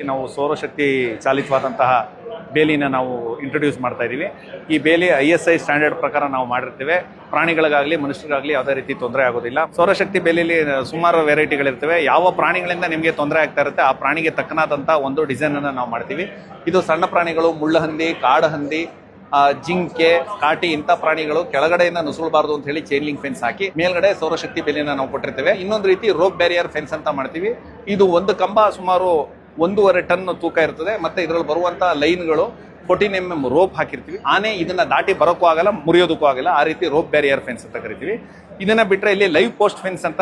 ನಾವು ಸೌರಶಕ್ತಿ ಚಾಲಿತವಾದಂತಹ ಬೇಲಿನ ನಾವು ಇಂಟ್ರೊಡ್ಯೂಸ್ ಮಾಡ್ತಾ ಇದ್ದೀವಿ. ಈ ಬೇಲಿ ISI ಸ್ಟ್ಯಾಂಡರ್ಡ್ ಪ್ರಕಾರ ನಾವು ಮಾಡಿರ್ತೇವೆ. ಪ್ರಾಣಿಗಳಿಗಾಗಲಿ ಮನುಷ್ಯರಿಗಾಗಲಿ ಯಾವುದೇ ರೀತಿ ತೊಂದರೆ ಆಗೋದಿಲ್ಲ. ಸೌರಶಕ್ತಿ ಬೇಲಿಯಲ್ಲಿ ಸುಮಾರು ವೆರೈಟಿಗಳಿರ್ತವೆ. ಯಾವ ಪ್ರಾಣಿಗಳಿಂದ ನಿಮಗೆ ತೊಂದರೆ ಆಗ್ತಾ ಇರುತ್ತೆ ಆ ಪ್ರಾಣಿಗೆ ತಕ್ಕನಾದಂಥ ಒಂದು ಡಿಸೈನನ್ನು ನಾವು ಮಾಡ್ತೀವಿ. ಇದು ಸಣ್ಣ ಪ್ರಾಣಿಗಳು, ಮುಳ್ಳಹಂದಿ, ಕಾಡಹಂದಿ, ಜಿಂಕೆ, ಕಾಟಿ ಇಂಥ ಪ್ರಾಣಿಗಳು ಕೆಳಗಡೆಯಿಂದ ನುಸುಳಬಾರ್ದು ಅಂತ ಹೇಳಿ ಚೈನ್ ಲಿಂಕ್ ಫೆನ್ಸ್ ಹಾಕಿ ಮೇಲ್ಗಡೆ ಸೌರಶಕ್ತಿ ಬೇಲಿನ ನಾವು ಕೊಟ್ಟಿರ್ತೇವೆ. ಇನ್ನೊಂದು ರೀತಿ ರೋಪ್ ಬ್ಯಾರಿಯರ್ ಫೆನ್ಸ್ ಅಂತ ಮಾಡ್ತೀವಿ. ಇದು ಒಂದು ಕಂಬ ಸುಮಾರು 1.5 ಟನ್ ತೂಕ ಇರ್ತದೆ. ಮತ್ತೆ ಇದರಲ್ಲಿ ಬರುವಂತ ಲೈನ್ಗಳು 14 mm ರೋಪ್ ಹಾಕಿರ್ತೀವಿ. ಆನೆ ಇದನ್ನ ದಾಟಿ ಬರೋಕ್ಕೂ ಆಗಲ್ಲ, ಮುರಿಯೋದಕ್ಕೂ ಆಗಲ್ಲ. ಆ ರೀತಿ ರೋಪ್ ಬ್ಯಾರಿಯರ್ ಫೆನ್ಸ್ ಅಂತ ಕರಿತೀವಿ. ಇದನ್ನ ಬಿಟ್ಟರೆ ಇಲ್ಲಿ ಲೈವ್ ಪೋಸ್ಟ್ ಫೆನ್ಸ್ ಅಂತ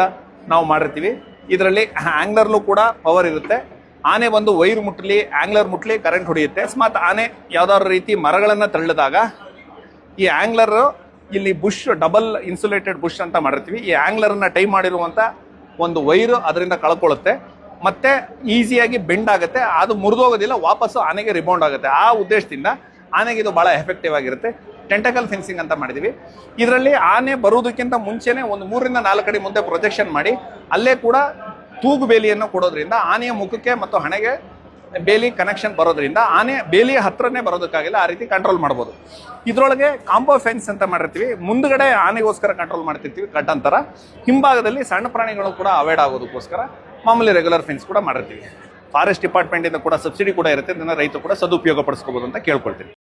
ನಾವು ಮಾಡಿರ್ತೀವಿ. ಇದರಲ್ಲಿ ಆಂಗ್ಲರ್ಲು ಕೂಡ ಪವರ್ ಇರುತ್ತೆ. ಆನೆ ಒಂದು ವೈರ್ ಮುಟ್ಲಿ, ಆಂಗ್ಲರ್ ಮುಟ್ಲಿ ಕರೆಂಟ್ ಹೊಡೆಯುತ್ತೆ. ಅಕಸ್ಮಾತ್ ಆನೆ ಯಾವ್ದಾದ್ರು ರೀತಿ ಮರಗಳನ್ನ ತಳ್ಳಿದಾಗ ಈ ಆಂಗ್ಲರ್ ಇಲ್ಲಿ ಬುಷ್ ಡಬಲ್ ಇನ್ಸುಲೇಟೆಡ್ ಬುಷ್ ಅಂತ ಮಾಡಿರ್ತೀವಿ. ಈ ಆಂಗ್ಲರ್ನ ಟೈ ಮಾಡಿರುವಂತ ಒಂದು ವೈರ್ ಅದರಿಂದ ಕಳ್ಕೊಳ್ಳುತ್ತೆ. ಮತ್ತೆ ಈಸಿಯಾಗಿ ಬೆಂಡ್ ಆಗುತ್ತೆ, ಅದು ಮುರಿದೋಗೋದಿಲ್ಲ, ವಾಪಸ್ಸು ಆನೆಗೆ ರಿಬೌಂಡ್ ಆಗುತ್ತೆ. ಆ ಉದ್ದೇಶದಿಂದ ಆನೆಗೆ ಇದು ಬಹಳ ಎಫೆಕ್ಟಿವ್ ಆಗಿರುತ್ತೆ. ಟೆಂಟಕಲ್ ಫೆನ್ಸಿಂಗ್ ಅಂತ ಮಾಡಿದೀವಿ. ಇದರಲ್ಲಿ ಆನೆ ಬರುವುದಕ್ಕಿಂತ ಮುಂಚೆನೆ ಒಂದು 3 ರಿಂದ 4 ಅಡಿ ಮುಂದೆ ಪ್ರೊಜೆಕ್ಷನ್ ಮಾಡಿ ಅಲ್ಲೇ ಕೂಡ ತೂಗು ಬೇಲಿಯನ್ನು ಕೊಡೋದ್ರಿಂದ ಆನೆಯ ಮುಖಕ್ಕೆ ಮತ್ತು ಹಣೆಗೆ ಬೇಲಿ ಕನೆಕ್ಷನ್ ಬರೋದ್ರಿಂದ ಆನೆ ಬೇಲಿಯ ಹತ್ರನೇ ಬರೋದಕ್ಕಾಗಿಲ್ಲ. ಆ ರೀತಿ ಕಂಟ್ರೋಲ್ ಮಾಡ್ಬೋದು. ಇದರೊಳಗೆ ಕಾಂಬೋ ಫೆನ್ಸ್ ಅಂತ ಮಾಡಿರ್ತೀವಿ. ಮುಂದ್ಗಡೆ ಆನೆಗೋಸ್ಕರ ಕಂಟ್ರೋಲ್ ಮಾಡ್ತಿರ್ತೀವಿ ಕಟ್ಟಂತರ. ಹಿಂಭಾಗದಲ್ಲಿ ಸಣ್ಣ ಪ್ರಾಣಿಗಳು ಕೂಡ ಅವಾಯ್ಡ್ ಆಗೋದಕ್ಕೋಸ್ಕರ ಮಾಮೂಲಿ ರೆಗ್ಯುಲರ್ ಫೆನ್ಸ್ ಕೂಡ ಮಾಡಿರ್ತೀವಿ. ಫಾರೆಸ್ಟ್ ಡಿಪಾರ್ಟ್ಮೆಂಟ್ ಇಂದ ಕೂಡ ಸಬ್ಸಿಡಿ ಕೂಡ ಇರುತ್ತೆ. ಇದನ್ನ ರೈತರು ಕೂಡ ಸದುಪಯೋಗ ಪಡಿಸ್ಕೋಬಹುದು ಅಂತ ಕೇಳ್ಕೊಳ್ತೀವಿ.